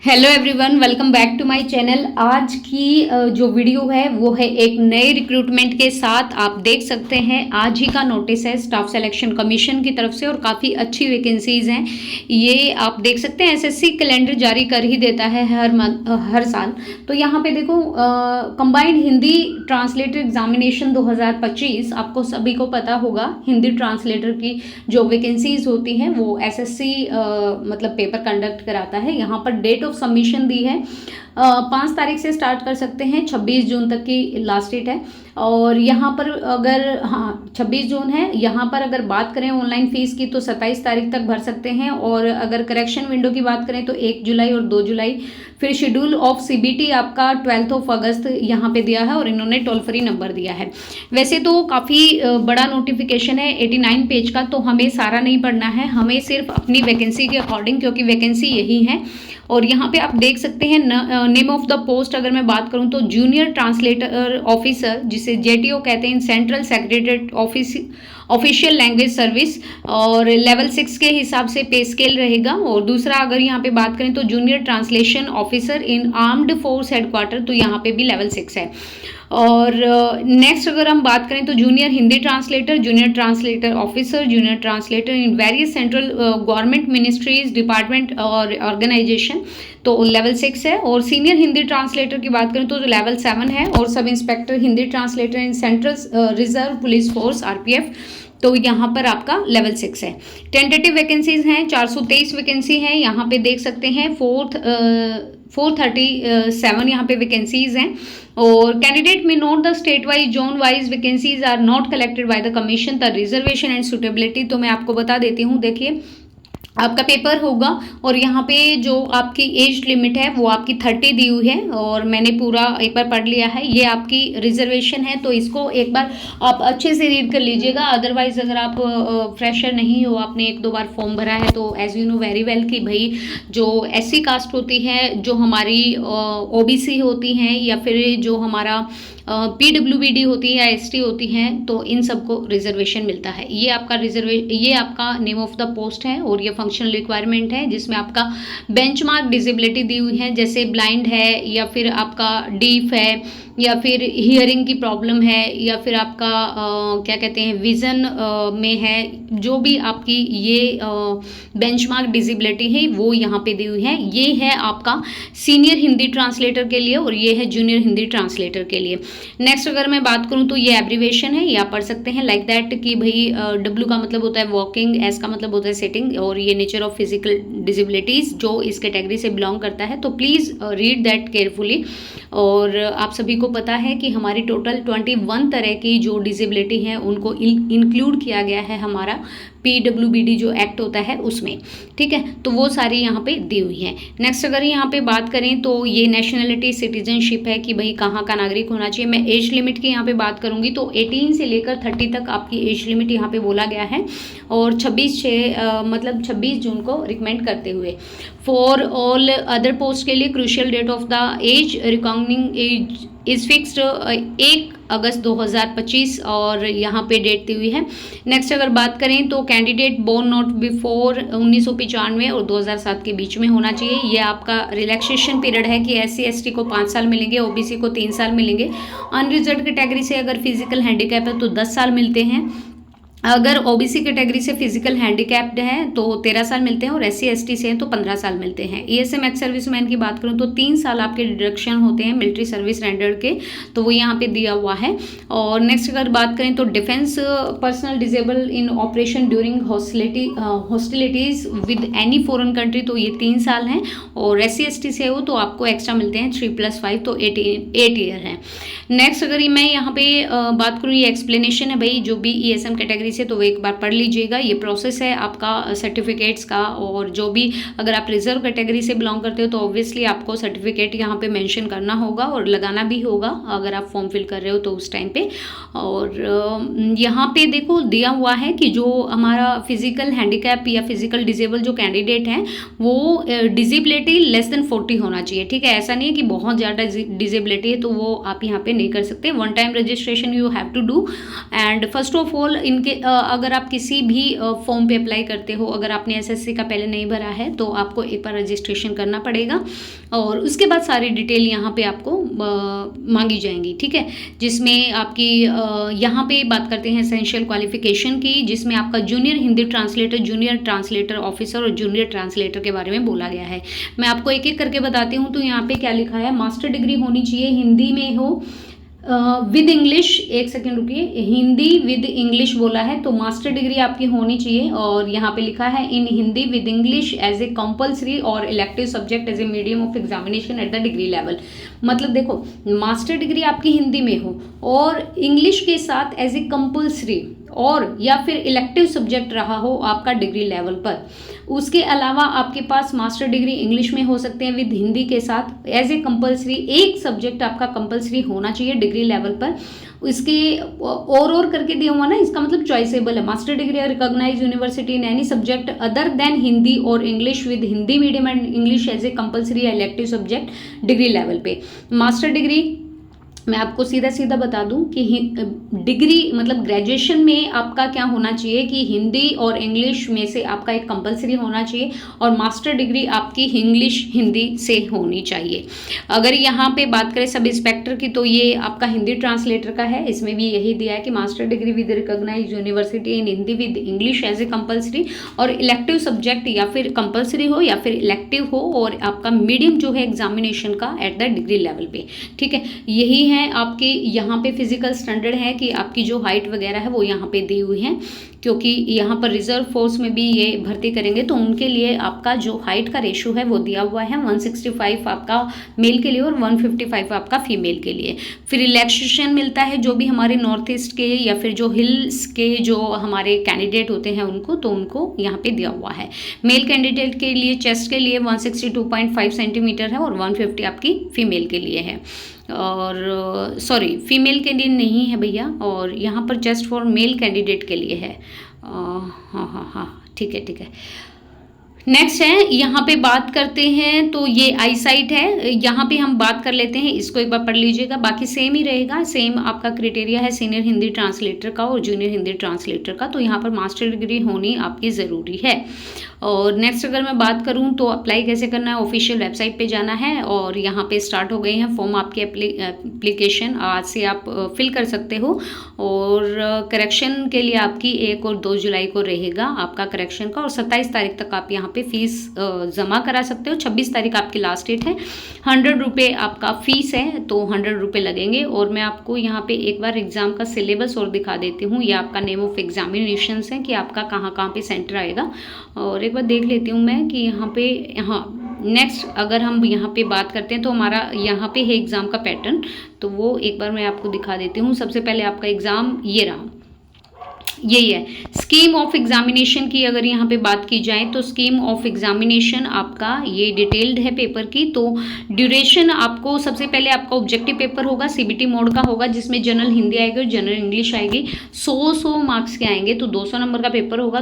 Hello everyone, welcome back to my channel. आज की जो वीडियो है वो है एक नए रिक्रूटमेंट के साथ। आप देख सकते हैं आज ही का नोटिस है स्टाफ सिलेक्शन कमीशन की तरफ से और काफ़ी अच्छी वैकेंसीज हैं। ये आप देख सकते हैं एसएससी कैलेंडर जारी कर ही देता है हर साल। तो यहाँ पे देखो कंबाइंड हिंदी ट्रांसलेटर एग्जामिनेशन 2025, आपको सभी को पता होगा हिंदी ट्रांसलेटर की जो वैकेंसीज होती हैं वो एसएससी मतलब पेपर कंडक्ट कराता है। यहाँ पर डेट ऑफ सबमिशन दी है 5 तारीख से स्टार्ट कर सकते हैं, 26 जून तक की लास्ट डेट है। और यहाँ पर अगर 26 जून है। यहाँ पर अगर बात करें ऑनलाइन फीस की तो 27 तारीख तक भर सकते हैं। और अगर करेक्शन विंडो की बात करें तो 1 जुलाई और 2 जुलाई। फिर शेड्यूल ऑफ सीबीटी आपका 12 अगस्त यहाँ पे दिया है और इन्होंने टोल फ्री नंबर दिया है। वैसे तो काफ़ी बड़ा नोटिफिकेशन है 89 पेज का, तो हमें सारा नहीं पढ़ना है, हमें सिर्फ अपनी वैकेंसी के अकॉर्डिंग, क्योंकि वैकेंसी यही है। और यहाँ पे आप देख सकते हैं नेम ऑफ द पोस्ट अगर मैं बात करूँ तो जूनियर ट्रांसलेटर ऑफिसर, जिसे जेटीओ कहते हैं, central secretariat office official language service, और लेवल 6 के हिसाब से पे स्केल रहेगा। और दूसरा अगर यहाँ पे बात करें तो junior translation officer in armed force headquarter, तो यहाँ पे भी लेवल 6 है। और नेक्स्ट अगर हम बात करें तो junior Hindi translator, junior translator officer, junior translator in various central government ministries department और ऑर्गेनाइजेशन, तो लेवल 6 है। और सीनियर हिंदी ट्रांसलेटर की बात करें तो लेवल 7 है। और sub inspector Hindi translator in central reserve police force RPF, तो यहाँ पर आपका लेवल 6 है। टेंटेटिव वैकेंसीज हैं 423 वैकेंसी हैं। यहाँ पे देख सकते हैं 437 यहाँ पे वैकेंसीज हैं। और कैंडिडेट में note the state wise zone wise vacancies are not collected by the commission the reservation and suitability. तो मैं आपको बता देती हूँ, देखिए आपका पेपर होगा और यहाँ पे जो आपकी एज लिमिट है वो आपकी 30 दी हुई है, और मैंने पूरा एक बार पढ़ लिया है। ये आपकी रिजर्वेशन है, तो इसको एक बार आप अच्छे से रीड कर लीजिएगा। अदरवाइज अगर आप फ्रेशर नहीं हो, आपने 1-2 बार फॉर्म भरा है, तो as you know very well कि भाई जो एससी कास्ट होती है, जो हमारी ओबीसी होती हैं, या फिर जो हमारा पीडब्ल्यूबीडी होती है या एसटी होती हैं, तो इन सबको रिजर्वेशन मिलता है। ये आपका नेम ऑफ द पोस्ट है और ये फंक्शनल रिक्वायरमेंट है, जिसमें आपका बेंचमार्क डिसेबिलिटी दी हुई है, जैसे ब्लाइंड है, या फिर आपका डीफ है, या फिर हियरिंग की प्रॉब्लम है, या फिर आपका क्या कहते हैं विज़न में है। जो भी आपकी ये बेंचमार्क डिसेबिलिटी है वो यहाँ पे दी हुई है। ये है आपका सीनियर हिंदी ट्रांसलेटर के लिए और ये है जूनियर हिंदी ट्रांसलेटर के लिए। नेक्स्ट अगर मैं बात करूँ तो ये एब्रीवेशन है, ये आप पढ़ सकते हैं लाइक दैट कि भाई डब्ल्यू का मतलब होता है वॉकिंग, एस का मतलब होता है सिटिंग, और ये नेचर ऑफ फिजिकल डिसेबिलिटीज़ जो इस कैटेगरी से बिलोंग करता है। तो प्लीज़ रीड दैट केयरफुली। और आप सभी को पता है कि हमारी टोटल 21 तरह की जो डिसेबिलिटी हैं उनको इंक्लूड किया गया है हमारा पीडब्ल्यूबीडी जो एक्ट होता है उसमें, ठीक है। तो वो सारी यहाँ पे दी हुई है। नेक्स्ट अगर यहाँ पे बात करें तो ये नेशनलिटी सिटीजनशिप है कि भाई कहाँ का नागरिक होना चाहिए। मैं एज लिमिट की यहाँ पे बात करूँगी तो 18 से लेकर 30 तक आपकी एज लिमिट यहाँ पे बोला गया है, और 26 जून को रिकमेंड करते हुए। फॉर ऑल अदर पोस्ट के लिए crucial date of the age reckoning age is fixed 1 August 2025, और यहाँ पे डेट दी हुई है। नेक्स्ट अगर बात करें तो कैंडिडेट बोर्न नॉट बिफोर 1995 और 2007 के बीच में होना चाहिए। ये आपका रिलैक्सेशन पीरियड है कि एससी एसटी को 5 साल मिलेंगे, ओबीसी को 3 साल मिलेंगे। अनरिजर्व्ड कैटेगरी से अगर फिजिकल हैंडीकैप है तो 10 साल मिलते हैं। अगर ओबीसी कैटेगरी से फिजिकल हैंडीकैप्ड है तो 13 साल मिलते हैं, और एससी एसटी से हैं तो 15 साल मिलते हैं। ईएसएम एक्स सर्विसमैन की बात करूं तो 3 साल आपके डिडक्शन होते हैं मिलिट्री सर्विस रेंडर्ड के, तो वो यहाँ पे दिया हुआ है। और नेक्स्ट अगर बात करें तो defence personnel disable in operation during hostilities with any foreign country, तो ये 3 साल हैं। और एससी एसटी से हो तो आपको एक्स्ट्रा मिलते हैं 3+5, तो 8 ईयर है। नेक्स्ट अगर मैं यहाँ पे बात करूँ, ये एक्सप्लेनेशन है भाई जो भी ईएसएम कैटेगरी से, तो वो एक बार पढ़ लीजिएगा। ये प्रोसेस है आपका सर्टिफिकेट्स का, और जो भी अगर आप रिजर्व कैटेगरी से बिलोंग करते हो तो ऑब्वियसली आपको सर्टिफिकेट यहाँ पे मेंशन करना होगा और लगाना भी होगा अगर आप फॉर्म फिल कर रहे हो तो उस टाइम पे। और यहाँ पे देखो दिया हुआ है कि जो हमारा फिजिकल हैंडीकैप या फिजिकल डिसेबल जो कैंडिडेट हैं वो डिसेबिलिटी लेस देन 40 होना चाहिए, ठीक है। ऐसा नहीं है कि बहुत ज़्यादा डिसेबिलिटी है तो वो आप यहाँ पे नहीं कर सकते। 1 time registration you have to do, and first of all इनके अगर आप किसी भी फॉर्म पे अप्लाई करते हो, अगर आपने एसएससी का पहले नहीं भरा है तो आपको एक बार रजिस्ट्रेशन करना पड़ेगा और उसके बाद सारी डिटेल यहाँ पे आपको मांगी जाएंगी, ठीक है। जिसमें आपकी यहाँ पे बात करते हैं एसेंशियल क्वालिफिकेशन की, जिसमें आपका junior Hindi translator, junior translator officer और जूनियर ट्रांसलेटर के बारे में बोला गया है। मैं आपको एक एक करके बताती हूँ। तो यहाँ पे क्या लिखा है, मास्टर डिग्री होनी चाहिए, हिंदी में हो विद इंग्लिश, एक सेकेंड रुकिए, हिंदी विद इंग्लिश बोला है तो मास्टर डिग्री आपकी होनी चाहिए। और यहाँ पे लिखा है in Hindi with English as a compulsory और elective subject as a medium of examination at the degree level. मतलब देखो, मास्टर डिग्री आपकी हिंदी में हो और इंग्लिश के साथ एज ए कंपल्सरी और या फिर इलेक्टिव सब्जेक्ट रहा हो आपका डिग्री लेवल पर। उसके अलावा आपके पास मास्टर डिग्री इंग्लिश में हो सकते हैं विद हिंदी के साथ एज ए कंपल्सरी, एक सब्जेक्ट आपका कंपल्सरी होना चाहिए डिग्री लेवल पर। इसके और करके दिया हुआ ना, इसका मतलब चॉइसेबल है। Master degree recognise university in any subject other than Hindi और English with Hindi medium and English as a compulsory elective subject degree level पे। मास्टर डिग्री मैं आपको सीधा सीधा बता दूं कि डिग्री मतलब ग्रेजुएशन में आपका क्या होना चाहिए कि हिंदी और इंग्लिश में से आपका एक कंपलसरी होना चाहिए और मास्टर डिग्री आपकी इंग्लिश हिंदी से होनी चाहिए। अगर यहाँ पे बात करें सब इंस्पेक्टर की तो ये आपका हिंदी ट्रांसलेटर का है, इसमें भी यही दिया है कि master degree with recognize university in Hindi with English as a compulsory और इलेक्टिव सब्जेक्ट या फिर कंपलसरी हो या फिर इलेक्टिव हो और आपका मीडियम जो है एग्जामिनेशन का एट द डिग्री लेवल पे, ठीक है। यही है आपके यहाँ पे फिजिकल स्टैंडर्ड है कि आपकी जो हाइट वगैरह है वो यहाँ पे दी हुई है, क्योंकि यहाँ पर रिजर्व फोर्स में भी ये भर्ती करेंगे तो उनके लिए आपका जो हाइट का रेशो है वो दिया हुआ है 165 आपका मेल के लिए और 155 आपका फीमेल के लिए। फिर रिलैक्सेशन मिलता है जो भी हमारे नॉर्थ ईस्ट के या फिर जो हिल्स के जो हमारे कैंडिडेट होते हैं उनको, तो उनको यहाँ पे दिया हुआ है। मेल कैंडिडेट के लिए चेस्ट के लिए 162.5 सेंटीमीटर है और 150 आपकी फीमेल के लिए है, और सॉरी फीमेल के लिए नहीं है भैया, और यहाँ पर जस्ट फॉर मेल कैंडिडेट के लिए है। हाँ ठीक है। नेक्स्ट है, यहाँ पे बात करते हैं तो ये आई साइट है, यहाँ पे हम बात कर लेते हैं, इसको एक बार पढ़ लीजिएगा, बाकी सेम ही रहेगा। सेम आपका क्राइटेरिया है सीनियर हिंदी ट्रांसलेटर का और जूनियर हिंदी ट्रांसलेटर का, तो यहाँ पर मास्टर डिग्री होनी आपकी ज़रूरी है। और नेक्स्ट अगर मैं बात करूँ तो अप्लाई कैसे करना है, ऑफिशियल वेबसाइट पे जाना है और यहाँ पे स्टार्ट हो गए हैं फॉर्म आपके एप्लीकेशन, आज से आप फिल कर सकते हो। और करेक्शन के लिए आपकी 1 और 2 जुलाई को रहेगा आपका करेक्शन का, और 27 तारीख तक आप यहाँ पे फीस जमा करा सकते हो। 26 तारीख आपकी लास्ट डेट है। 100 रुपये आपका फीस है, तो 100 रुपये लगेंगे। और मैं आपको यहाँ पे एक बार एग्जाम का सिलेबस और दिखा देती हूँ, ये आपका नेम ऑफ एग्जामिनेशन है कि आपका कहाँ पे सेंटर आएगा, और एक बार देख लेती हूँ मैं कि यहाँ पे, हाँ नेक्स्ट अगर हम यहाँ पे बात करते हैं तो हमारा यहाँ पे है एग्ज़ाम का पैटर्न, तो वो एक बार मैं आपको दिखा देती हूँ। सबसे पहले आपका एग्ज़ाम ये रहा, यही है। स्कीम ऑफ एग्जामिनेशन की अगर यहाँ पे बात की जाए तो स्कीम ऑफ एग्जामिनेशन आपका ये डिटेल्ड है पेपर की। तो ड्यूरेशन आपको सबसे पहले आपका ऑब्जेक्टिव पेपर होगा, सीबीटी मोड का होगा, जिसमें जनरल हिंदी आएगी और जनरल इंग्लिश आएगी। 100 मार्क्स के आएंगे, तो 200 नंबर का पेपर होगा।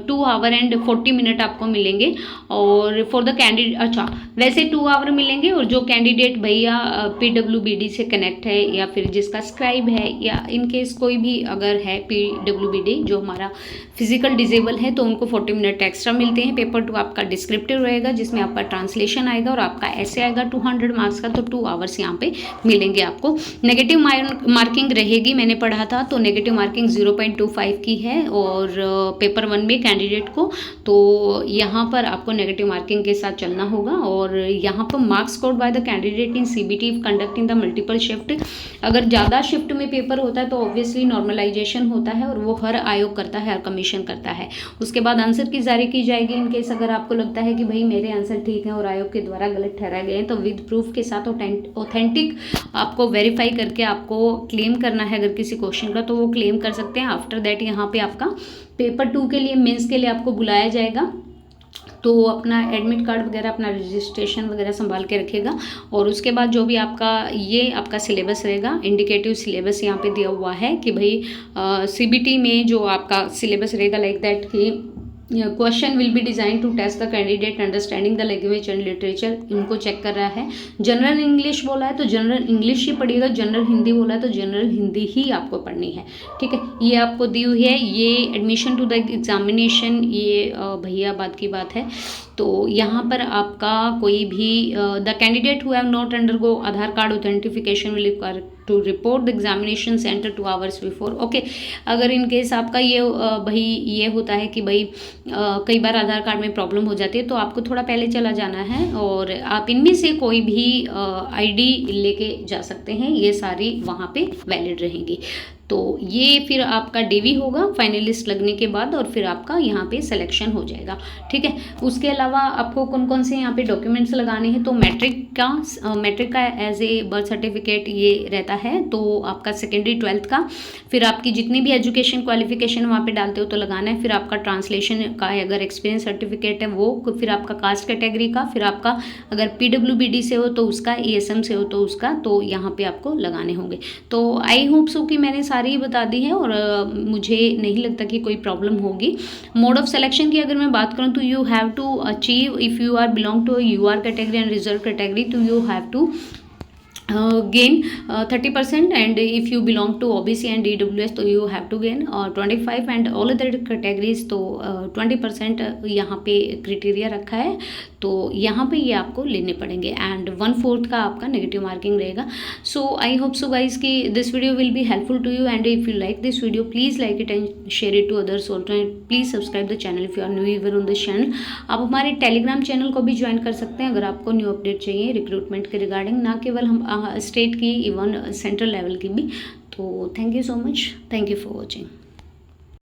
2 आवर एंड 40 मिनट आपको मिलेंगे। और फॉर द कैंडिडेट, अच्छा वैसे 2 आवर मिलेंगे, और जो कैंडिडेट भैया PWBD से कनेक्ट है या फिर जिसका स्क्राइब है या इनकेस कोई भी अगर है PWBD जो हमारा फिजिकल डिजेबल है, तो उनको 40 मिनट एक्स्ट्रा मिलते हैं। पेपर 2 आपका डिस्क्रिप्टिव रहेगा, जिसमें आपका ट्रांसलेशन आएगा और आपका ऐसे आएगा 200 मार्क्स का, तो 2 आवर्स यहाँ पे मिलेंगे आपको। नेगेटिव मार्किंग रहेगी, मैंने पढ़ा था, तो नेगेटिव मार्किंग 0.25 की है और पेपर 1 में कैंडिडेट को, तो यहाँ पर आपको नेगेटिव मार्किंग के साथ चलना होगा। और यहाँ पर marks scored by the candidate in CBT conducting the multiple shift. अगर ज़्यादा शिफ्ट में पेपर होता है तो ऑब्वियसली नॉर्मलाइजेशन होता है और वो हर आयोग करता है, हर कमीशन करता है। उसके बाद आंसर की जारी की जाएगी। इनकेस अगर आपको लगता है कि भाई मेरे आंसर ठीक है और आयोग के द्वारा गलत ठहराए गए हैं, तो विद प्रूफ के साथ ऑथेंटिक आपको वेरीफाई करके आपको क्लेम करना है अगर किसी क्वेश्चन का, तो वो क्लेम कर सकते हैं। आफ्टर दैट यहाँ पे आपका पेपर 2 के लिए, मेंस के लिए आपको बुलाया जाएगा, तो अपना एडमिट कार्ड वगैरह, अपना रजिस्ट्रेशन वगैरह संभाल के रखेगा। और उसके बाद जो भी आपका ये आपका सिलेबस रहेगा, इंडिकेटिव सिलेबस यहाँ पे दिया हुआ है कि भाई CBT में जो आपका सिलेबस रहेगा लाइक दैट कि question will be design to test the candidate understanding the language and literature, इनको चेक कर रहा है। जनरल इंग्लिश बोला है तो जनरल इंग्लिश ही पढ़िएगा, जनरल हिंदी बोला है तो जनरल हिंदी ही आपको पढ़नी है, ठीक है। ये आपको दी हुई है, ये एडमिशन टू द एग्जामिनेशन, ये भैया बाद की बात है। तो यहाँ पर आपका कोई भी the candidate who have not undergo Aadhaar card authentification will require to report the examination centre 2 hours before. Okay, अगर इन केस आपका ये भाई ये होता है कि भाई कई बार आधार कार्ड में प्रॉब्लम हो जाती है तो आपको थोड़ा पहले चला जाना है और आप इनमें से कोई भी आईडी लेके जा सकते हैं, ये सारी वहाँ पे वैलिड रहेंगी। तो ये फिर आपका डीवी होगा फाइनल लिस्ट लगने के बाद और फिर आपका यहाँ पे सिलेक्शन हो जाएगा, ठीक है। उसके अलावा आपको कौन कौन से यहाँ पे डॉक्यूमेंट्स लगाने हैं, तो मैट्रिक का एज ए बर्थ सर्टिफिकेट ये रहता है, तो आपका सेकेंडरी 12th का, फिर आपकी जितनी भी एजुकेशन क्वालिफिकेशन वहाँ पे डालते हो तो लगाना है, फिर आपका ट्रांसलेशन का है अगर एक्सपीरियंस सर्टिफिकेट है वो, फिर आपका कास्ट कैटेगरी का, फिर आपका अगर PWBD से हो तो उसका, ESM से हो तो उसका, तो यहाँ पे आपको लगाने होंगे। तो आई होप सो कि मैंने सारी बता दी है और मुझे नहीं लगता कि कोई प्रॉब्लम होगी। मोड ऑफ सिलेक्शन की अगर मैं बात करूँ तो you have to achieve, if you are belong to UR category and reserve category तो you have to gain 30%, and if you belong to OBC and EWS तो you have to gain 25 and all other categories तो 20% यहाँ पे criteria रखा है, तो यहाँ पे ये आपको लेने पड़ेंगे एंड 1/4 का आपका नेगेटिव मार्किंग रहेगा। So I hope so guys कि this video will be helpful to you and if you like this video please like it and share it to others also and please subscribe the channel if you are new ever on this channel. आप हमारे Telegram channel को भी join कर सकते हैं अगर आपको new update चाहिए रिक्रूटमेंट के रिगार्डिंग, ना केवल हम स्टेट की, इवन सेंट्रल लेवल की भी। तो thank you so much, thank you for watching.